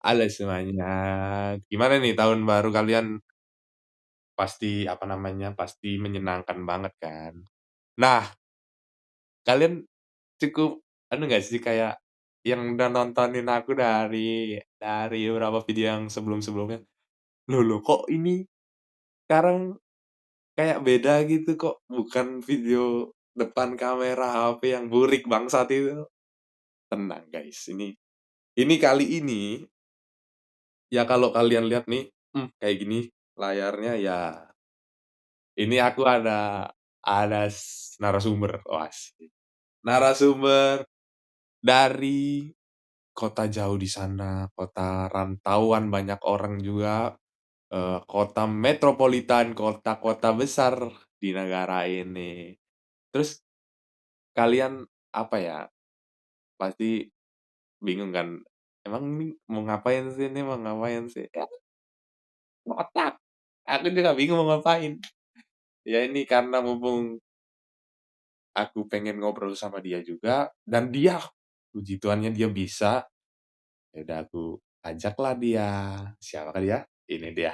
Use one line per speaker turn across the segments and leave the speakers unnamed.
Halo semuanya. Gimana nih tahun baru kalian? Pasti apa namanya, pasti menyenangkan banget kan? Nah, kalian cukup anu nggak sih kayak yang udah nontonin aku dari beberapa video yang sebelum-sebelumnya. Loh, kok ini sekarang kayak beda gitu kok bukan video depan kamera HP yang burik bangsat itu. Tenang guys, ini kali ini ya kalau kalian lihat nih, kayak gini layarnya ya. Ini aku ada narasumber, narasumber dari kota jauh di sana, kota rantauan banyak orang juga, kota metropolitan, kota-kota besar di negara ini. Terus kalian apa ya, pasti bingung kan, emang ini mau ngapain sih ini, mau ngapain sih? Ya, otak. Aku juga bingung mau ngapain. Ya ini karena mumpung aku pengen ngobrol sama dia juga dan dia puji Tuhannya dia bisa. Ya udah aku ajaklah dia. Siapa dia? Ini dia.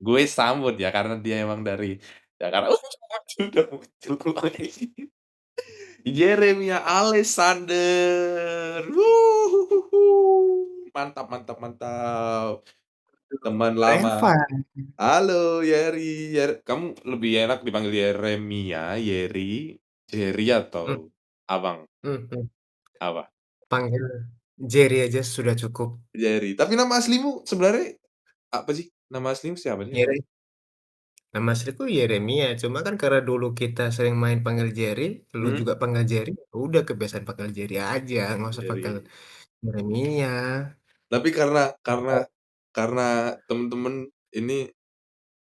Gue sambut ya karena dia emang dari Jakarta. Udah muncul lagi. Jeremia Alexander. Mantap, mantap, mantap. Teman lama.
Reva.
Halo Yeri. Kamu lebih enak dipanggil Yeremia, Yeri, Jerry
Hmm,
atau Abang?
hmm.
Apa?
Panggil Jerry aja sudah cukup.
Jerry. Tapi nama aslimu sebenarnya apa sih? Nama aslimu siapa sih emang?
Jerry. Nama asliku Yeremia. Cuma kan karena dulu kita sering main panggil Jerry, lu
Hmm?
juga panggil Jerry, udah kebiasaan panggil Jerry aja, nggak usah panggil
Jerry.
Yeremia.
Tapi karena temen-temen ini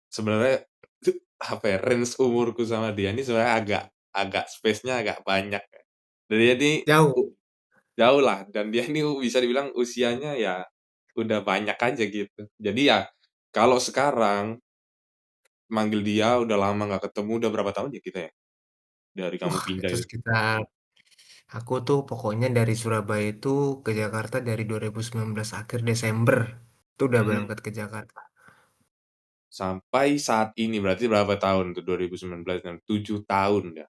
sebenarnya apa ya, range umurku sama dia ini sebenarnya agak agak space-nya agak banyak. Dan dia ini
Jauh.
jauh lah dan dia ini bisa dibilang usianya ya udah banyak aja gitu. Jadi ya kalau sekarang manggil dia udah lama nggak ketemu, udah berapa tahun ya kita ya? Dari kamu
Wah,
pindah
itu
itu.
sekitar aku tuh pokoknya dari Surabaya itu ke Jakarta dari 2019 akhir Desember. Itu udah
Hmm.
berangkat ke Jakarta.
Sampai saat ini berarti berapa tahun tuh 2019 dan 7 tahun ya.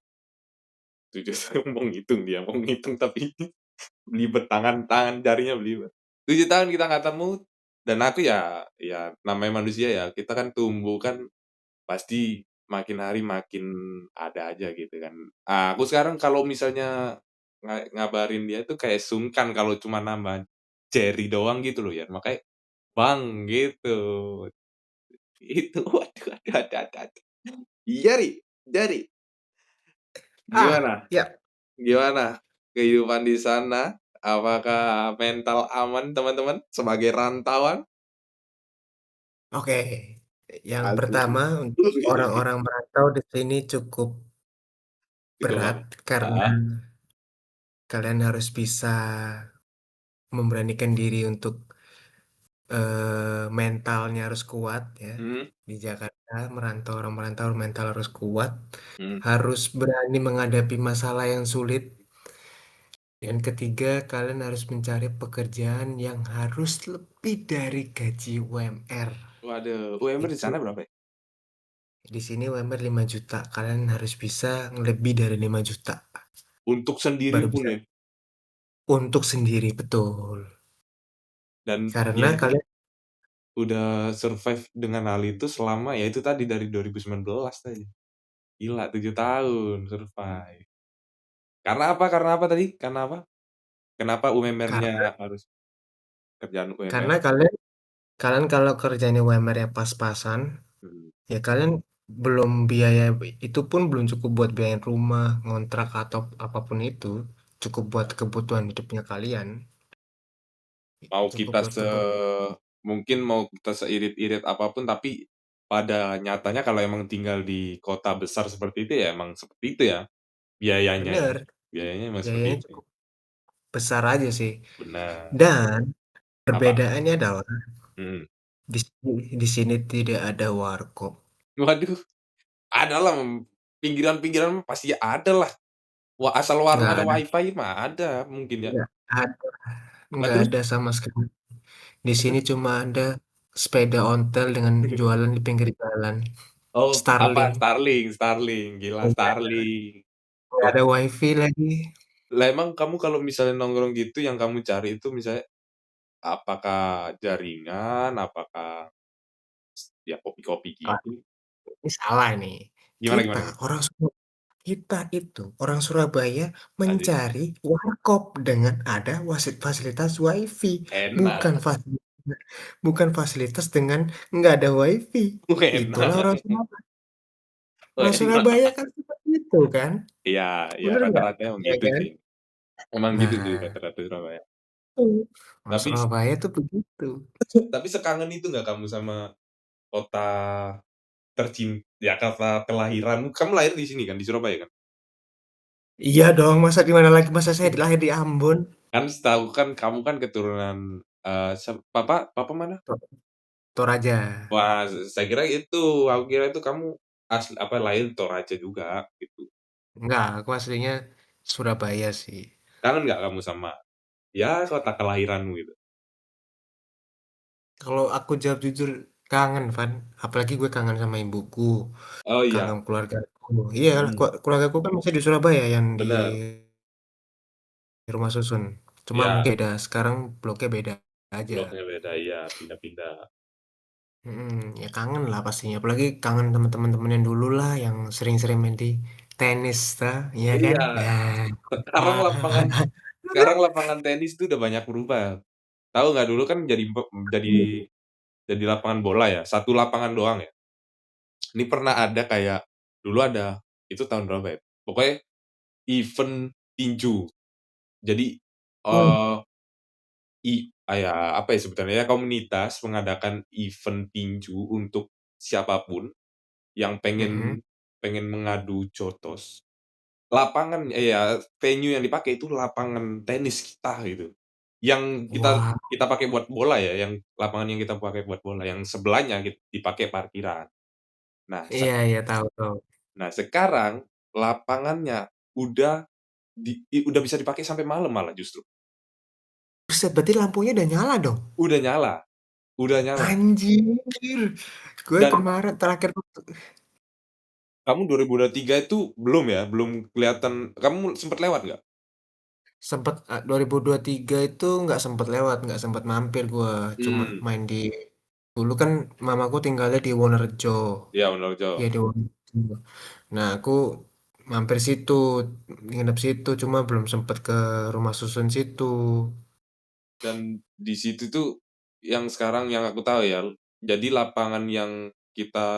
7 tahun mau ngitung tapi belibet tangan jarinya belibet. 7 tahun kita nggak ketemu dan aku ya namanya manusia ya, kita kan tumbuh kan pasti makin hari makin ada aja gitu kan. Aku sekarang kalau misalnya ngabarin dia tuh kayak sungkan kalau cuma nambah Jerry doang gitu loh ya. Makanya Bang gitu. Itu waduh, aduh. Jerry, Jerry.
Ah,
Gimana?
ya.
Gimana kehidupan di sana? Apakah mental aman teman-teman sebagai rantauan?
Oke, yang
Asik.
pertama untuk orang-orang merantau di sini cukup
Cukup
berat
apa?
karena
Ah,
kalian harus bisa memberanikan diri untuk mentalnya harus kuat ya.
hmm,
Di Jakarta merantau orang merantau mental harus kuat,
hmm.
harus berani menghadapi masalah yang sulit. Dan ketiga, kalian harus mencari pekerjaan yang harus lebih dari gaji UMR.
Waduh, UMR di
Itu
sana berapa ya?
di sini UMR 5 juta. Kalian harus bisa lebih dari 5 juta.
Untuk sendiri
Baru
pun
bisa
ya.
untuk sendiri, betul.
Dan dia
Karena
ini
kalian
udah survive dengan hal itu selama ya itu tadi dari 2019 tadi. Gila 7 tahun survive. Karena apa tadi? Karena apa? Kenapa UMR-nya
karena
harus kerjaan UMR?
karena kalian kalian kalau kerjanya UMR yang pas-pasan,
Hmm.
ya kalian belum biaya itu pun belum cukup buat biaya rumah, ngontrak atau apapun itu, cukup buat kebutuhan hidupnya kalian.
Mau
Cukup
kita
buat kebutuhan.
mungkin mau kita seirit-irit apapun tapi pada nyatanya kalau emang tinggal di kota besar seperti itu ya emang seperti itu ya biayanya ya.
Bener,
Biayanya emang seperti
biayanya
itu ya.
cukup besar aja sih.
Benar.
Dan
Apa?
perbedaannya adalah
Hmm.
di sini tidak ada warkop.
Waduh, ada lah pinggiran-pinggiran mah pasti ada lah. Wah, asal warung
Nggak
ada
ada,
WiFi mah ada mungkin ya.
nggak ada,
Lah
nggak
terus
ada sama sekali. Di sini cuma ada sepeda ontel dengan jualan di pinggir jalan.
Oh, apa?
Starlink.
Starlink, Starlink, gila
Iya.
Starlink.
Nggak
Wah,
ada wifi lagi.
lah emang kamu kalau misalnya nongkrong gitu yang kamu cari itu misalnya apakah jaringan, apakah ya kopi-kopi
Ah,
gitu?
ini salah nih.
Gimana
Kita
gimana? Gimana?
orang kita itu orang Surabaya
Asik.
mencari warkop dengan ada fasilitas wifi, bukan
Enak,
fasilitas dengan nggak ada wifi. Itulah orang
enak,
Surabaya. Orang Surabaya
enak.
kan seperti itu kan,
Iya, iya
bener nggak?
rata-rata emang
Ya
gitu
kan?
sih. Emang gitu sih
Nah,
rata-rata Surabaya.
tuh. Orang
Tapi
Surabaya tuh begitu.
tapi sekangen itu nggak kamu sama kota tercinta ya kota kelahiranmu? Kamu lahir di sini kan di Surabaya kan?
Iya dong, masa di mana lagi? Masa saya lahir di Ambon?
Kan setahu kan kamu kan keturunan papa papa mana?
To- Toraja.
Wah, saya kira itu. Aku kira itu kamu asli apa lahir di Toraja juga gitu.
Enggak, aku aslinya Surabaya sih.
Kangen nggak kamu sama ya kota kelahiranmu itu?
Kalau aku jawab jujur, kangen, Van. Apalagi gue kangen sama ibuku,
Oh iya,
kangen keluargaku. Iya,
hmm,
keluargaku kan masih di Surabaya, yang di
bener.
rumah susun. Cuma
Ya,
mungkin beda, sekarang bloknya beda aja.
bloknya beda ya, pindah-pindah.
Ya kangen lah pastinya. Apalagi kangen teman-teman teman yang dulu lah, yang sering-sering main di tenis, ta, iya kan?
Iya,
Nah,
sekarang lapangan sekarang lapangan tenis tuh udah banyak berubah. Tahu nggak dulu kan jadi jadi lapangan bola ya, satu lapangan doang ya. Ini pernah ada kayak dulu ada itu tahun berapa ya? Pokoknya event tinju. Jadi
Hmm.
eh ya apa ya sebenarnya ya, komunitas mengadakan event tinju untuk siapapun yang
Mm-mm.
pengen pengen mengadu jotos. Lapangan ya venue yang dipakai itu lapangan tenis kita gitu. Yang kita
Wah,
kita pakai buat bola ya, yang lapangan yang kita pakai buat bola, yang sebelahnya dipakai parkiran. Nah,
iya iya tahu tahu.
sekarang lapangannya udah udah bisa dipakai sampai malam malah justru.
Buset, berarti lampunya udah nyala dong.
Udah nyala, udah nyala.
Anjir. Gue
Dan
kemarin terakhir
kamu 2023 itu belum ya, belum kelihatan. Kamu sempat lewat nggak?
sempet 2023 itu nggak sempet lewat, nggak sempet mampir gue. Cuma
Hmm,
main di dulu kan mamaku tinggalnya di Wonorejo.
ya Wonorejo.
Ya di Wonorejo. Nah, aku mampir situ, nginep situ, cuma belum sempet ke rumah susun situ.
Dan di situ tuh yang sekarang yang aku tahu ya, jadi lapangan yang kita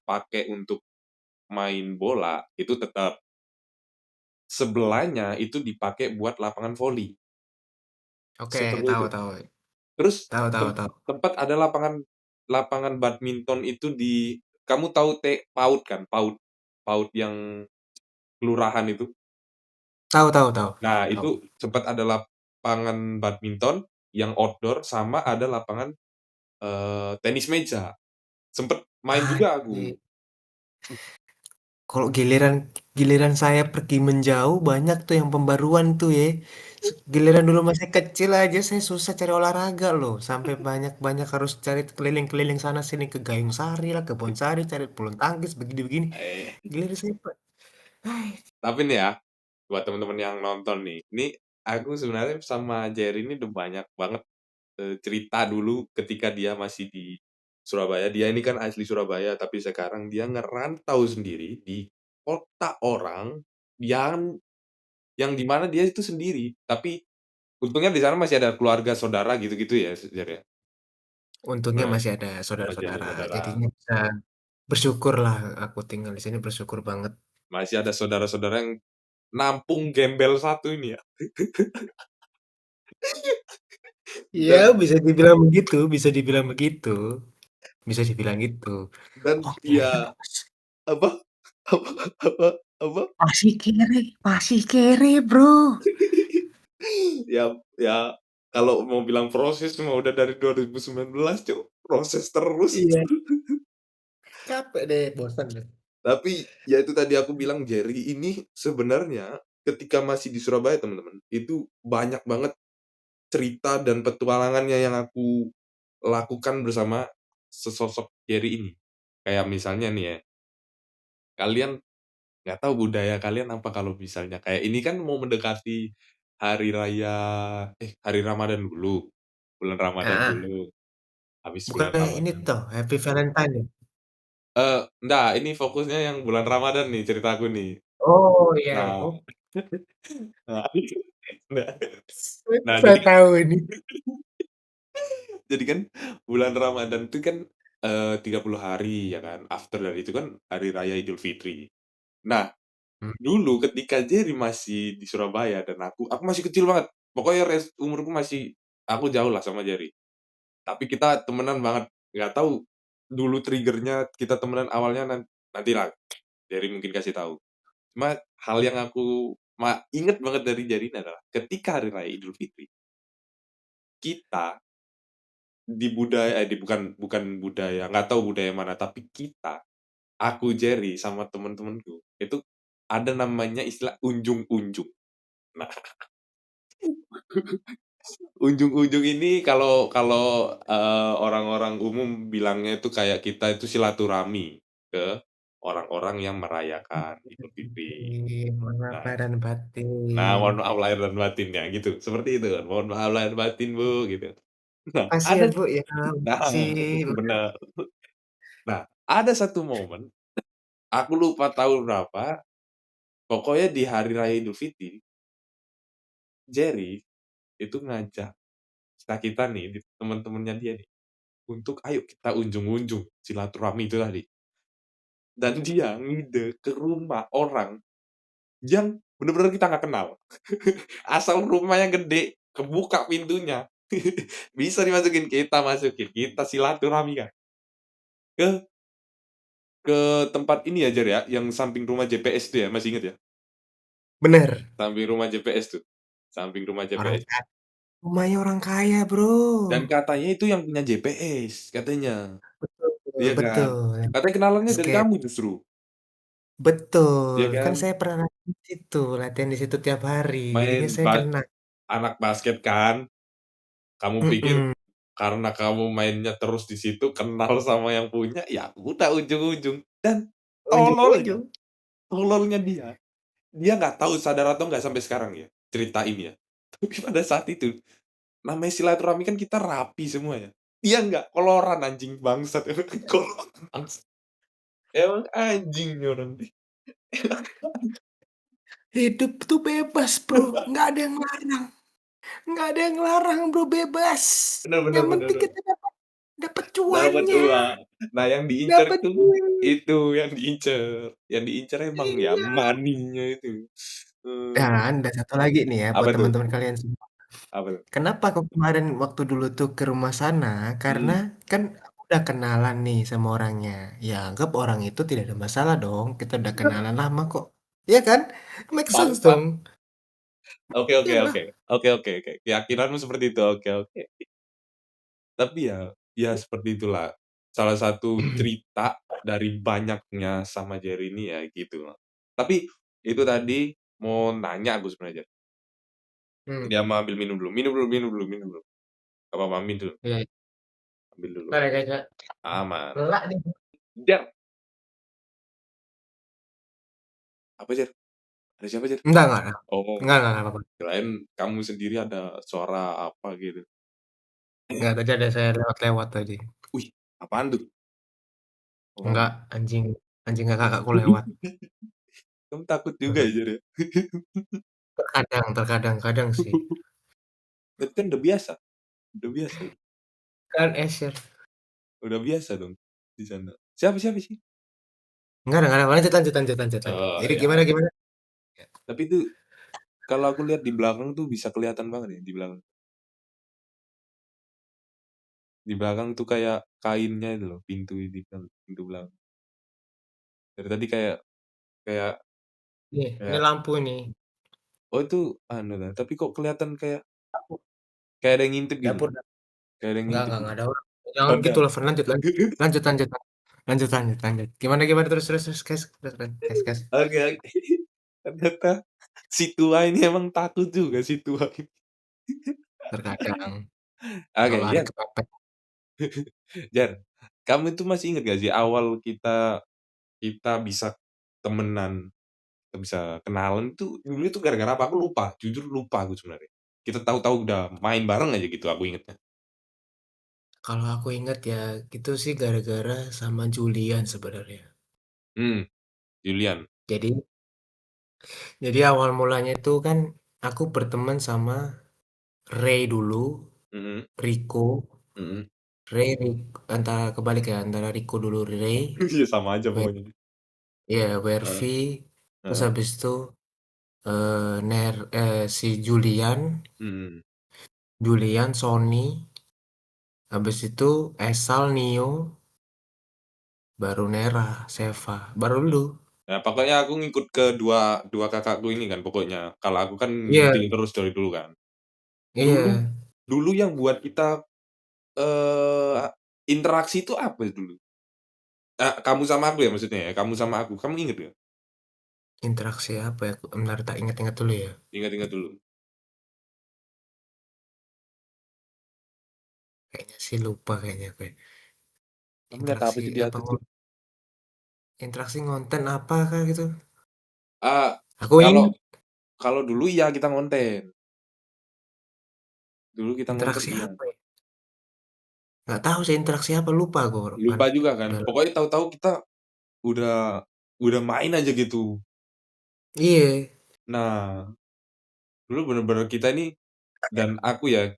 pakai untuk main bola itu tetap sebelahnya itu dipakai buat lapangan voli.
Oke,
Seseru
tahu
itu.
tahu.
Terus
Tahu tahu tahu.
tempat ada lapangan lapangan badminton itu di kamu tahu PAUD kan? PAUD. PAUD yang kelurahan itu.
Tahu tahu tahu.
Nah,
Tahu.
itu sempat ada lapangan badminton yang outdoor sama ada lapangan tenis meja. Sempet main juga aku.
Anjir. Kalau giliran giliran saya pergi menjauh, banyak tuh yang pembaruan tuh ya. Giliran dulu masih kecil aja saya susah cari olahraga loh. Sampai banyak-banyak harus cari keliling-keliling sana sini, ke Gayung Sari lah, ke Sari, cari bulu tangkis begini-begini.
Eh,
Giliran saya Pak. Hai,
tapi nih ya, buat teman-teman yang nonton nih, ini aku sebenarnya sama Jerry ini udah banyak banget cerita dulu ketika dia masih di Surabaya. Dia ini kan asli Surabaya, tapi sekarang dia ngerantau sendiri di kota orang yang di mana dia itu sendiri. Tapi untungnya di sana masih ada keluarga, saudara gitu-gitu ya, Jerry ya.
untungnya
Nah,
masih ada
masih ada
saudara-saudara.
saudara.
Jadinya bisa bersyukur lah, aku tinggal di sini bersyukur banget.
Masih ada saudara-saudara yang nampung gembel satu ini ya.
Iya,
Dan
bisa dibilang begitu, bisa dibilang begitu, bisa dibilang gitu. Oke,
dia apa apa apa apa
masih kere, bro.
ya ya kalau mau bilang proses mah udah dari 2019 Cuk. Proses terus.
Iya, capek deh, bosan deh.
Tapi ya itu tadi aku bilang Jerry ini sebenarnya ketika masih di Surabaya teman-teman itu banyak banget cerita dan petualangannya yang aku lakukan bersama sesosok Jerry ini. Kayak misalnya nih ya, kalian nggak tahu budaya kalian apa kalau misalnya kayak ini kan mau mendekati hari raya hari Ramadan dulu. Bulan Ramadan
Ah,
dulu. Habis bulan
bukannya ini
Ramadan.
toh Happy Valentine ya?
Enggak, ini fokusnya yang bulan Ramadan nih ceritaku nih.
Oh iya,
Nah,
oh,
nah, nah, nah,
saya tahu ini.
jadi kan bulan Ramadan itu kan 30 hari ya kan. After dari itu kan hari raya Idul Fitri. Nah,
Hmm.
dulu ketika Jerry masih di Surabaya dan aku masih kecil banget. Pokoknya umurku masih aku jauh lah sama Jerry. Tapi kita temenan banget. Nggak tahu dulu triggernya kita temenan awalnya nanti lah. Jerry mungkin kasih tahu. Cuma hal yang aku inget banget dari Jerry ini adalah ketika hari raya Idul Fitri, kita di budaya bukan bukan budaya, nggak tahu budaya mana, tapi kita, aku Jerry sama temen-temenku itu ada namanya istilah unjung-unjung. Nah, unjung-unjung ini kalau kalau orang-orang umum bilangnya itu kayak kita itu silaturahmi ke orang-orang yang merayakan Idul Fitri.
Maaf
Nah,
dan
mohon
batin.
maaf lahir dan batin ya gitu. Seperti itu kan. Mohon maaf lahir batin, Bu, gitu. Nah,
Makasih ya
ada
Bu ya,
nah,
makasih.
benar. Nah, ada satu momen, aku lupa tahun berapa, pokoknya di hari raya Idul Fitri, Jerry itu ngajak kita nih, teman-temannya dia nih, untuk ayo kita unjung-unjung silaturahmi itu tadi. Dan dia ngide ke rumah orang yang bener-bener kita nggak kenal. Asal rumahnya gede, kebuka pintunya. Bisa dimasukin, kita masukin, kita silaturahmi kan. Ke ke tempat ini ya Jer ya, yang samping rumah JPS itu ya, masih inget ya?
Bener,
Samping rumah JPS tuh. Samping rumah
orang
JPS.
kaya. Rumahnya orang kaya bro.
Dan katanya itu yang punya JPS, katanya.
Betul,
Iya kan?
betul.
Katanya kenalannya dari
Basket.
kamu justru.
Betul,
Iya
kan
kan?
saya pernah latihan di situ, latihan di situ tiap hari,
Main
jadinya saya kenal.
anak basket kan? Kamu pikir
Mm-mm.
karena kamu mainnya terus di situ, kenal sama yang punya, ya udah ujung-ujung. Dan tololnya,
Ujung-ujung.
tololnya dia nggak tahu sadar atau nggak sampai sekarang ya, cerita ini ya. Tapi pada saat itu, namanya silaturahmi kan kita rapi semua ya. Dia nggak, koloran anjing bangsat. Koloran bangsat. Emang anjing nih orang.
Hidup tuh bebas bro, nggak ada yang larang, nggak ada yang larang bro, bebas.
Bener bener
Yang
bener.
penting kita dapat dapat
Dapat
cuannya,
uang. Nah, yang diincar
dapat
tuh
duit.
itu yang diincar. Yang diincar emang ya
Iya.
money-nya itu. Eh,
Dan ada satu lagi nih ya buat
apa tuh?
teman-teman kalian semua.
Apa tuh?
Kenapa kok kemarin waktu dulu tuh ke rumah sana? Karena
Hmm.
kan aku udah kenalan nih sama orangnya. Ya anggap orang itu tidak ada masalah dong. Kita udah kenalan lama kok. Iya kan? Make sense
Bangsat.
dong.
Oke oke oke.
Iyalah.
Oke oke oke. Keyakinanmu seperti itu. Oke oke. Tapi ya seperti itulah. Salah satu cerita dari banyaknya sama Jerry ini ya gitu loh. Tapi itu tadi mau nanya aku sebenarnya.
Hmm.
Dia mau ambil minum dulu. Minum dulu, minum dulu, minum dulu. Apa ambil dulu?
Iya.
Ambil dulu.
Boleh kayak
Aman.
pelak nih.
Jer, apa Jer? Ada siapa Jer?
Enggak, enggak.
Oh,
Enggak apa-apa.
kirain kamu sendiri ada suara apa gitu.
Enggak, tadi ada saya lewat-lewat tadi.
Wih, apaan tuh? Oh.
Enggak, anjing. Anjing kakakku lewat.
Kamu takut juga
Mhm.
ya Jer ya?
Terkadang, terkadang, kadang sih.
Tapi kan udah biasa. Udah biasa.
Kan Esir.
Udah biasa dong di sana. Siapa siapa sih?
Enggak ada. Lanjut, lanjut, lanjut, lanjut, lanjut.
Oh
Jadi
ya.
gimana, gimana?
Tapi itu kalau aku lihat di belakang tuh bisa kelihatan banget ya di belakang. Di belakang tuh kayak kainnya itu loh, pintu di pintu belakang. Dari tadi kayak kayak
Nih, ini
kayak
lampu nih.
oh itu anu lah, tapi kok kelihatan kayak
Dapur,
kayak ada yang ngintip gitu.
dapur.
Kayak ada yang ngintip
Enggak
gitu.
ada orang. Jangan
Ada.
gitu lah, Van. Lanjut, lanjut. Lanjut, lanjut. Lanjut, lanjut, lanjut. Gimana, gimana? Terus, terus, terus, guys. Terus, Van. Guys, guys.
Oke, oke. Ternyata si tua ini emang takut juga si tua ini.
Terkadang,
Oke,
kalau hari
ya.
kepepet.
Jar, kamu itu masih ingat gak sih awal kita kita bisa temenan, kita bisa kenalan itu dulu itu gara-gara apa? Aku lupa, jujur lupa aku sebenarnya. Kita tahu-tahu udah main bareng aja gitu aku ingetnya.
Kalau aku ingat ya, itu sih gara-gara sama Julian sebenarnya.
Hmm, Julian.
Jadi jadi awal mulanya itu kan aku berteman sama Ray dulu,
Mhm,
Rico,
mhm.
Antara kebalik ya, antara Rico dulu Ray,
Iya sama aja
Wer,
pokoknya.
ya
Heeh,
Werfi, terus
heeh,
habis itu si Julian,
mhm.
Sony, habis itu Esal, Nio, baru Nera, Seva, baru lu.
Nah, pokoknya aku ngikut ke dua dua kakakku ini kan pokoknya. Kalau aku kan
Iya,
ngikutin terus dari dulu kan. Dulu
iya,
dulu yang buat kita interaksi itu apa dulu? Kamu sama aku ya maksudnya ya? Kamu sama aku. Kamu inget gak?
interaksi apa ya? Bentar tak ingat-ingat dulu ya.
Ingat-ingat dulu.
Kayaknya sih lupa kayaknya kayak
Kamu lihat apa
interaksi
sih di
apa
atas tuh?
interaksi ngonten apa kah gitu.
Ah,
Aku
kalau
ingat
kalau dulu ya kita ngonten. Dulu kita ngonten
interaksi
iya.
apa ya? Nggak tahu sih interaksi apa lupa aku.
Lupa juga kan.
Udah
Pokoknya tahu-tahu kita udah udah main aja gitu.
iya,
Nah, dulu bener-bener kita ini dan aku ya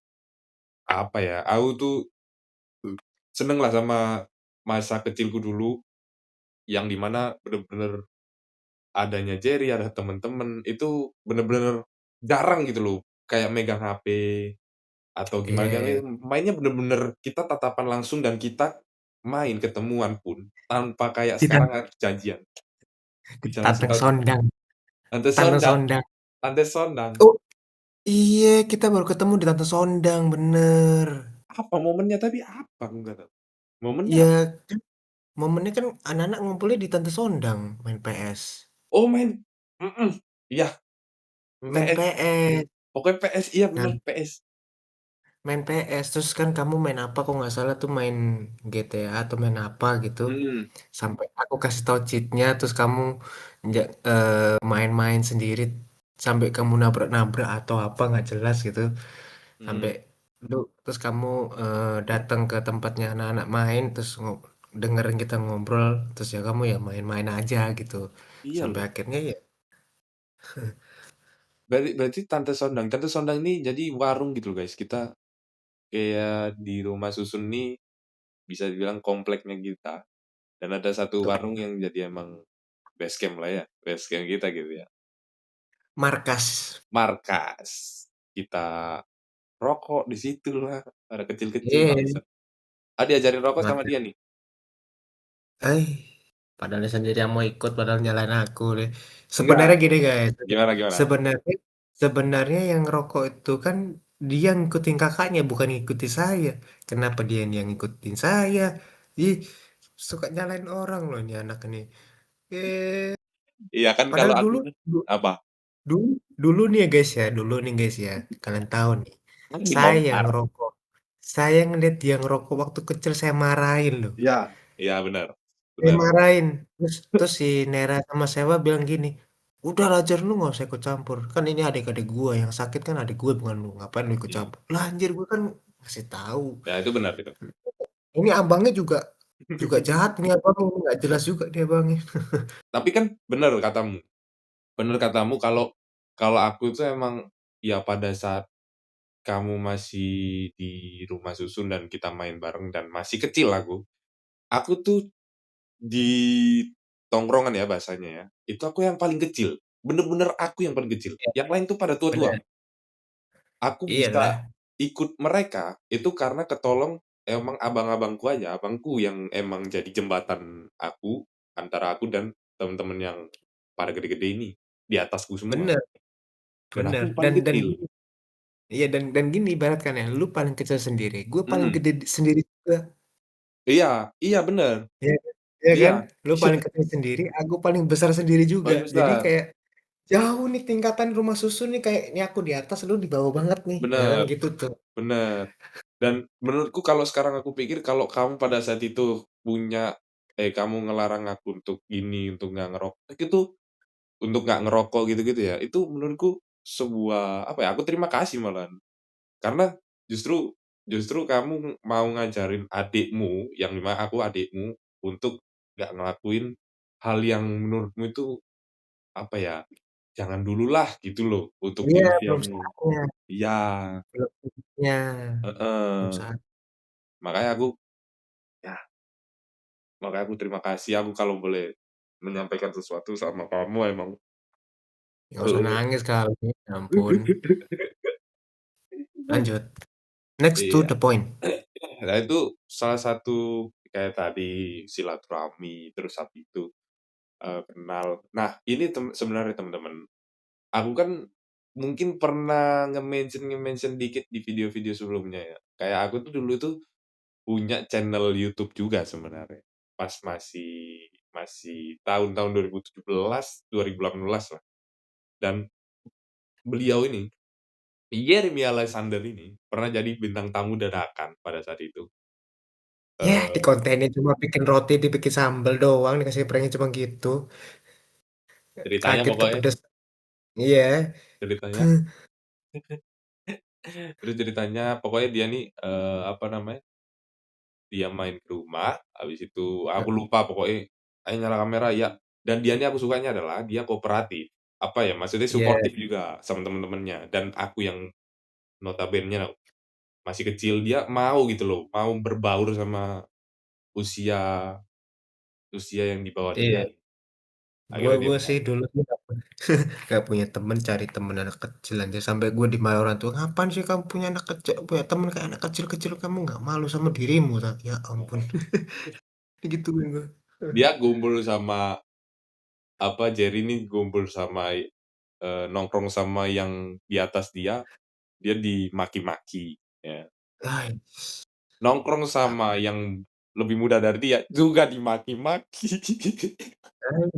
apa ya? Aku tuh seneng lah sama masa kecilku dulu yang dimana bener-bener adanya Jerry, ada temen-temen itu bener-bener jarang gitu loh. Kayak megang HP atau gimana
iya,
gimana
iya.
mainnya bener-bener kita tatapan langsung dan kita main ketemuan pun tanpa kayak
Tidak,
sekarang harus janjian. Bisa ngasih
tantang
tahu
sondang,
tante
tantang
Sondang,
sondang.
tante Sondang.
Oh iya, kita baru ketemu di tantang sondang, bener.
Apa momennya tapi apa aku nggak tahu. Momennya apa?
Ya kan momennya kan anak-anak ngumpulnya di tante sondang main PS.
Oh main, mhm, iya
Main
PS.
PS.
Pokoknya PS, iya
Nah,
bener PS.
main PS terus kan kamu main apa kok nggak salah tuh main GTA atau main apa gitu
Mhm,
sampai aku kasih tau cheatnya terus kamu main-main sendiri sampai kamu nabrak-nabrak atau apa nggak jelas gitu sampai
mhm.
lu terus kamu datang ke tempatnya anak-anak main terus dengerin kita ngobrol terus ya kamu ya main-main aja gitu
Iya
sampai
loh.
akhirnya ya
Berarti berarti Tante Sondang ini jadi warung gitu loh guys. Kita kayak di rumah susun nih bisa dibilang kompleknya kita. Dan ada satu
tuh
warung yang jadi emang base camp lah ya. Base camp kita gitu ya.
markas.
Markas. Kita rokok di situ lah. Ada kecil-kecil
Iya,
bangsa. Ah diajarin rokok sama
markas.
dia nih.
Eh, padahal dia sendiri yang mau ikut, padahal nyalain aku deh. Sebenarnya
Enggak.
gini guys,
Gimana gimana?
sebenarnya sebenarnya yang rokok itu kan dia ngikutin kakaknya, bukan ngikuti saya. Kenapa dia yang ngikutin saya? Ih, suka nyalain orang loh ini anak ini. Eh,
Iya kan kalau
padahal
aku
dulu,
kan
du-
apa?
dulu, dulu nih ya guys ya, dulu nih guys ya, kalian tahu nih,
Kan
saya yang
dibongkar.
ngerokok. Saya ngeliat dia ngerokok waktu kecil saya marahin loh.
Iya. Iya benar.
Saya
Benar.
marahin terus si Nera sama Sewa bilang gini udah Lajar lu nggak usah ikut campur kan ini adik-adik gua yang sakit kan adik gua bukan lu ngapain lu ikut
Hmm.
campur lah anjir gua kan ngasih tahu
Ya itu benar itu.
ini abangnya juga juga jahat nih abang ini nggak jelas juga dia abangnya
Tapi kan benar katamu. Benar katamu kalau kalau aku tuh emang ya pada saat kamu masih di rumah susun dan kita main bareng dan masih kecil aku tuh di tongkrongan ya bahasanya ya, itu aku yang paling kecil. Bener-bener aku yang paling kecil. Yang lain tuh pada tua-tua.
bener
Aku bisa
iyalah
ikut mereka itu karena ketolong emang abang-abangku aja, abangku yang emang jadi jembatan aku antara aku dan teman-teman yang pada gede-gede ini di atasku semua.
bener
Dan
bener
aku paling
dan
kecil.
gini iya dan gini ibarat kan ya lu paling kecil sendiri gue paling
Mhm.
gede sendiri juga
Iya, iya bener.
ya ya
Iya,
kan lu
iya
paling kecil sendiri aku paling besar sendiri juga
paling
jadi
besar.
kayak jauh nih tingkatan rumah susun nih kayak ini aku di atas lu di bawah banget nih. Ya kan
Bener,
gitu tuh.
bener. Dan menurutku kalau sekarang aku pikir kalau kamu pada saat itu kamu ngelarang aku untuk ini, untuk nggak ngerokok, untuk nggak ngerokok gitu-gitu ya, itu menurutku sebuah apa ya? Aku terima kasih malahan. Karena justru justru kamu mau ngajarin adikmu, yang di aku adikmu, untuk nggak ngelakuin hal yang menurutmu itu apa ya? Jangan dululah gitu loh untuk di
Iya, belum
usiamu.
saatnya,
Iya,
belum saatnya, belum
heeh.
saat
Makanya aku ya makanya aku terima kasih aku kalau boleh menyampaikan sesuatu sama kamu emang.
nggak usah nangis kali, ya ampun. Lanjut, next to
Iya.
the point.
Nah itu salah satu kayak tadi silaturahmi, terus habis itu kenal. Nah ini sebenarnya teman-teman, aku kan mungkin pernah nge-mention dikit di video-video sebelumnya ya. Kayak aku tuh dulu tuh punya channel YouTube juga sebenarnya. Pas masih masih tahun-tahun 2017, 2018 lah. Dan beliau ini, Yeremy Alexander ini, pernah jadi bintang tamu dadakan pada saat itu.
Ya, di
Eh,
kontennya cuma bikin roti, dibikin sambal doang, dikasih pranknya cuma gitu.
ceritanya
Kaget
pokoknya,
kepedes. Iya.
ceritanya, terus ceritanya pokoknya dia nih, apa namanya, dia main ke rumah, habis itu aku lupa pokoknya, "Ayo nyala kamera," ya. Dan dia nih aku sukanya adalah dia kooperatif. Apa ya, maksudnya
Iya.
suportif juga sama temen-temennya. Dan aku yang notabene masih kecil, dia mau gitu loh, mau berbaur sama usia usia yang di bawah dia.
Iya. Gue
Akhirnya dia
gue sih
mau.
dulu tuh gak punya temen, cari temen anak kecil aja sampai gue dimarahin orang tua, ngapain sih kamu punya anak kecil, punya temen kayak anak kecil-kecil, kamu nggak malu sama dirimu tak? Ya ampun, digituin gue.
Dia gumpul sama apa, Jerry ini gumpul sama, nongkrong sama yang di atas dia, dia dimaki-maki, ya.
Guys,
Nongkrong sama yang lebih muda dari dia, juga dimaki-maki.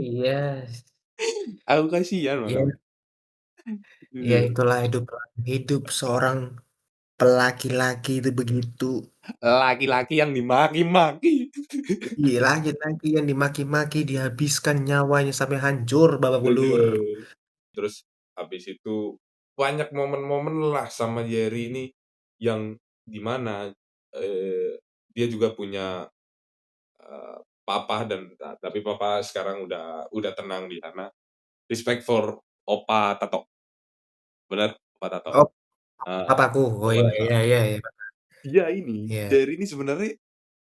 iya,
Aku kasihan malah.
iya, ya itulah hidup, hidup seorang pelaki-laki itu begitu.
Laki-laki yang dimaki-maki.
Iya, laki-laki yang dimaki-maki, dihabiskan nyawanya sampai hancur babak belur.
Bener. Terus habis itu banyak momen-momen lah sama Jerry ini yang di mana, dia juga punya papa tapi papa sekarang udah tenang di sana. Respect for Opa Tato, benar Opa Tato.
Oh,
Heeh,
papaku. Oh
Opa
iya,
Tato.
iya, iya, iya.
Dia ini,
Iya.
Jerry ini sebenarnya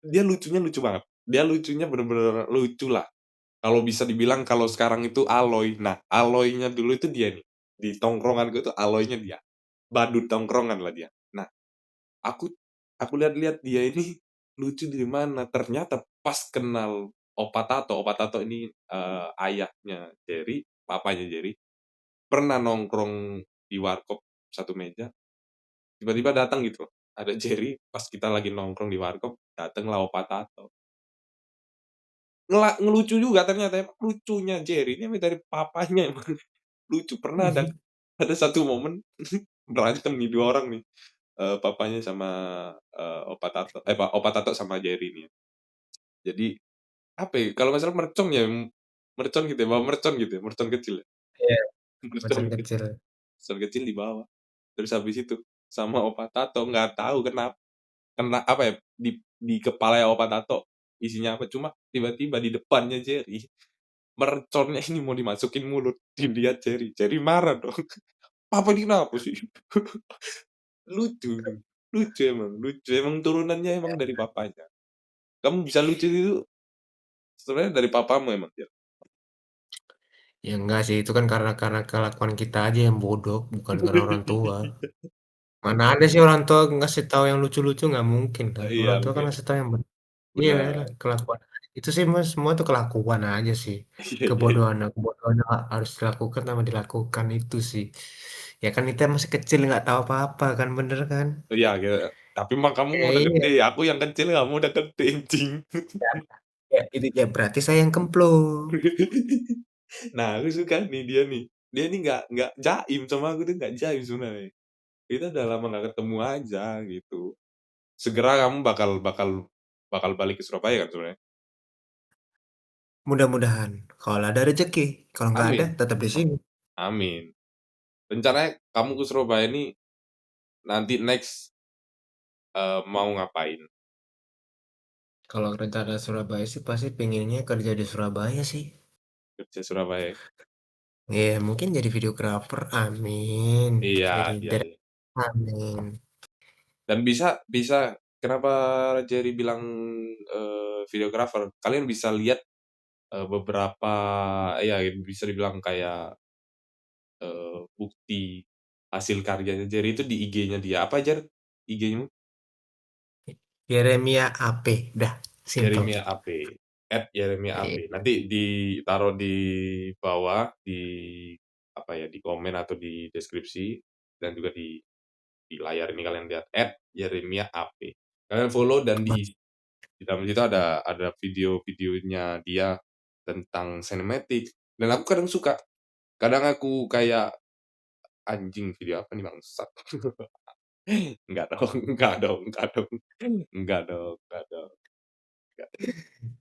dia lucunya lucu banget. Dia lucunya bener-bener lucu lah. Kalau bisa dibilang kalau sekarang itu Aloy. Nah, Aloy-nya dulu itu dia nih. Di tongkronganku itu Aloy-nya dia. Badut tongkrongan lah dia. Nah, aku aku lihat-lihat dia ini lucu dari mana. Ternyata pas kenal Opa Tato ini ayahnya Jerry, papanya Jerry, pernah nongkrong di warkop satu meja, tiba-tiba datang gitu. Ada Jerry, pas kita lagi nongkrong di warkop, datanglah Opa Tato. Ngelucu juga ternyata, emang lucunya Jerry ini emang dari papanya emang lucu. Pernah ada satu momen berantem nih dua orang nih, papanya sama Opa Tato sama Jerry nih. Jadi apa ya, kalau nggak salah mercon ya, mercon gitu ya, bawa mercon gitu ya, mercon kecil ya.
Iya,
Mercon
macan
kecil,
kecil.
mercon kecil dibawa. Terus habis itu sama Opa Tato nggak tahu kenapa, kena apa ya, di kepala Opa Tato isinya apa, cuma tiba-tiba di depannya Jerry merconnya ini mau dimasukin mulut, dilihat Jerry, Jerry marah dong. Papa ini kenapa sih? Lucu, lucu emang turunannya emang dari papanya. Kamu bisa lucu itu sebenarnya dari papamu emang ya.
Ya enggak sih, itu kan karena kelakuan kita aja yang bodoh, bukan karena orang tua. Mana ada sih orang tua ngasih tahu yang lucu-lucu, nggak mungkin kan.
Iya
Orang tua kan
mungkin
ngasih tahu yang benar. Iya lah,
benar.
kelakuan. Itu sih mas, semua tuh kelakuan aja sih.
Iya iya.
Kebodohan harus dilakukan sama dilakukan itu sih. Ya kan kita masih kecil nggak tahu apa-apa kan, bener kan?
Iya gitu. Tapi mah kamu
Ya
udah
iya.
gede, aku yang kecil kamu udah gede, anjing.
Ya, ya, itu ya berarti saya yang kemplung.
Nah, aku suka nih dia nih. Dia nih nggak jaim sama aku tuh, nggak jaim sebenarnya. Kita udah lama nggak ketemu aja gitu. segera kamu bakal bakal bakal balik ke Surabaya kan sebenarnya?
Mudah-mudahan kalau ada rezeki, kalau nggak ada
Amin,
tetap di sini.
amin. Rencananya kamu ke Surabaya ini nanti next, mau ngapain
Kalau rencana Surabaya sih pasti pengennya kerja di Surabaya sih.
kerja Surabaya?
Ya mungkin jadi videografer, amin.
Iya
Jadi
iya iya.
director, amin.
Dan bisa bisa kenapa Jerry bilang, videographer, kalian bisa lihat, beberapa ya bisa dibilang kayak, bukti hasil karyanya Jerry itu di IG-nya dia. Apa Jer IG-mu?
Yeremia AP, dah simple.
Yeremia AP, @Yeremia
Iya.
AP. Nanti ditaruh di bawah, di apa ya, di komen atau di deskripsi dan juga di layar ini kalian lihat @Yeremia AP. Kalian follow dan di dalam situ ada video-videonya dia tentang sinematik dan aku kadang suka. Kadang aku kayak, "Anjing video apa nih bangsat." Enggak dong enggak dong enggak dong. Enggak dong enggak dong, enggak.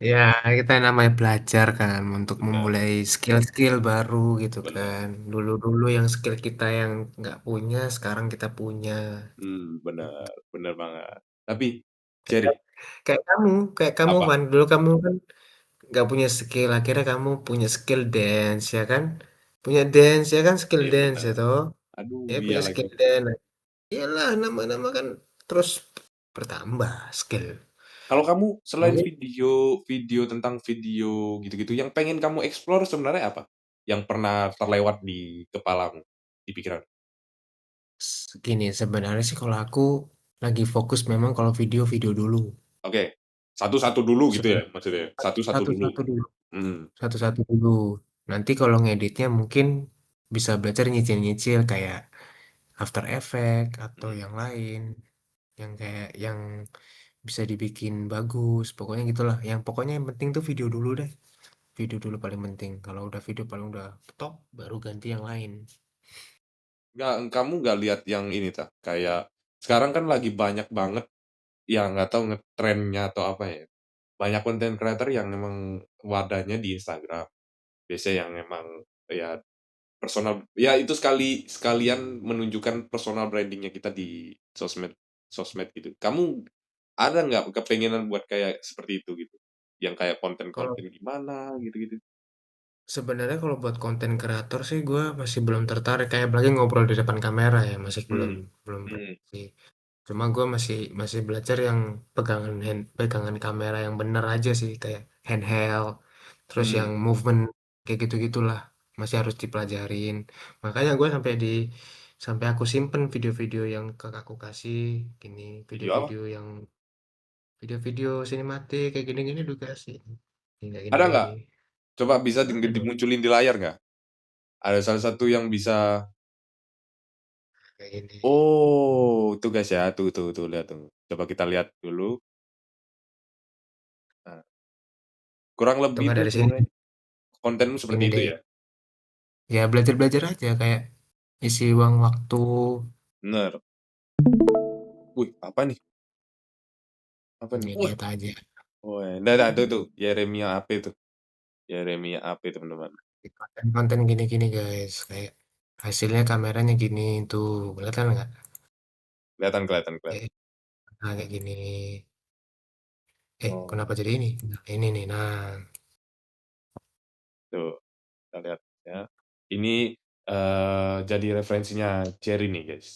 Ya, kita namanya belajar kan untuk
Bener
memulai skill-skill baru gitu
bener.
kan. Dulu-dulu yang skill kita yang nggak punya, sekarang kita punya.
Bener bener banget. Tapi Jerry,
Kayak kayak kamu, kayak kamu
apa?
kan. Dulu kamu kan nggak punya skill, akhirnya kamu punya skill dance ya kan? Punya dance ya kan, skill
Iya
dance
bener.
ya toh.
Aduh,
Ya
iya
punya
lagi.
skill dance. Iyalah, nama-nama kan terus bertambah skill.
Kalau kamu selain
Mungkin
video-video tentang video gitu-gitu, yang pengen kamu explore sebenarnya apa? Yang pernah terlewat di kepalamu, di pikiran?
gini, sebenarnya sih kalau aku lagi fokus memang kalau video-video dulu.
Oke, satu-satu dulu gitu ya
Sebenarnya
maksudnya? Satu-satu dulu?
satu-satu dulu.
Mhm
Satu-satu dulu. Nanti kalau ngeditnya mungkin bisa belajar nyicil-nyicil kayak After Effect atau
mhm.
yang lain. Yang kayak yang bisa dibikin bagus. Pokoknya gitulah. Yang pokoknya yang penting tuh video dulu deh. Video dulu paling penting. Kalau udah video paling udah top, baru ganti yang lain.
Kamu nggak lihat yang ini tak? Kayak sekarang kan lagi banyak banget yang nggak tahu ngetrennya atau apa ya, banyak content creator yang memang wadahnya di Instagram. Biasanya yang memang ya personal ya itu sekalian menunjukkan personal brandingnya kita di sosmed sosmed gitu. Kamu ada nggak kepengenan buat kayak seperti itu gitu? Yang kayak
Kalau
konten-konten gimana gitu-gitu?
sebenarnya kalau buat konten kreator sih gue masih belum tertarik. Kayak apalagi ngobrol di depan kamera ya masih belum
Hmm,
belum
hmm,
sih. Cuma gue masih masih belajar yang pegangan kamera yang bener aja sih kayak handheld, terus yang
hmm.
movement kayak gitu-gitulah masih harus dipelajarin. Makanya gue sampai aku simpen video-video yang kakakku kasih gini,
Video apa?
video-video yang video-video sinematik kayak gini-gini juga sih. Kayak
Ada nggak?
gini-gini.
Coba bisa
Ada dong
dimunculin di layar nggak? Ada salah satu yang bisa.
kayak gini.
Oh, tuh guys ya, tuh lihat tuh. Coba kita lihat dulu. Nah, kurang
Atau
lebih
nggak
tuh
dari sini
sebenarnya kontenmu seperti
ini
itu
deh.
ya.
Ya belajar-belajar aja kayak isi uang waktu.
Bener. Wih, apa nih? Apa nih?
Ya,
Wih,
lihat aja.
oh, nah, tuh, Yeremia AP tuh. Yeremia AP teman-teman.
Di konten-konten gini-gini guys kayak hasilnya kameranya gini tuh kelihatan nggak
Kelihatan, kelihatan, kelihatan.
eh nah, kayak gini
Oh,
kenapa jadi ini nah, ini nih nah
tuh, kita lihat ya. Ini jadi referensinya Cherry nih, guys.